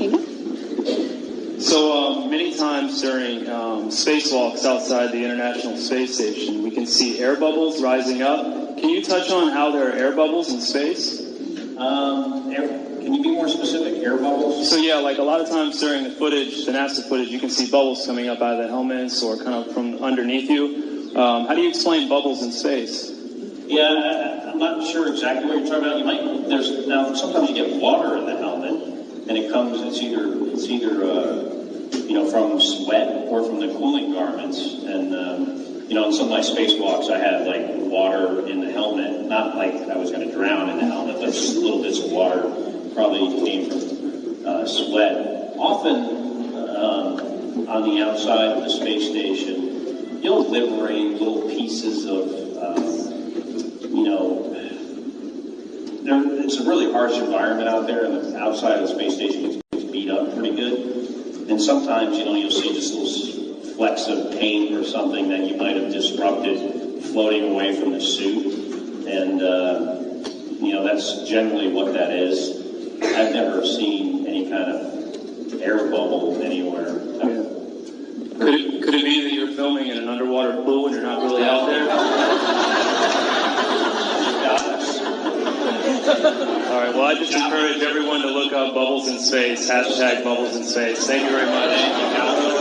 Hingham. So many times during spacewalks outside the International Space Station, we can see air bubbles rising up. Can you touch on how there are air bubbles in space? Can you be more specific? Air bubbles? So yeah, like a lot of times during the footage, the NASA footage, you can see bubbles coming up out of the helmets or kind of from underneath you. How do you explain bubbles in space? Yeah, I'm not sure exactly what you're talking about. Now sometimes you get water in the helmet, and it's either from sweat or from the cooling garments. And in some of my spacewalks, I had like water in the helmet, not like I was going to drown in the helmet, but just little bits of water probably came from sweat. Often on the outside of the space station, you'll liberate little pieces of it's a really harsh environment out there, and the outside of the space station gets beat up pretty good. And sometimes, you'll see just little flecks of paint or something that you might have disrupted floating away from the suit. And, that's generally what that is. I've never seen any kind of air bubble anywhere. Yeah. Could it be that you're filming in an underwater pool and you're not really out there? All right, well, I just encourage everyone to look up Bubbles in Space, #Bubbles in Space. Thank you very much.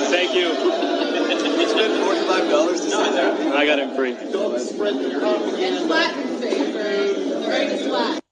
Thank you. You spent $45 to sit there. I got it free. Don't spread the propaganda. It's flat in space, right? Right, it's flat.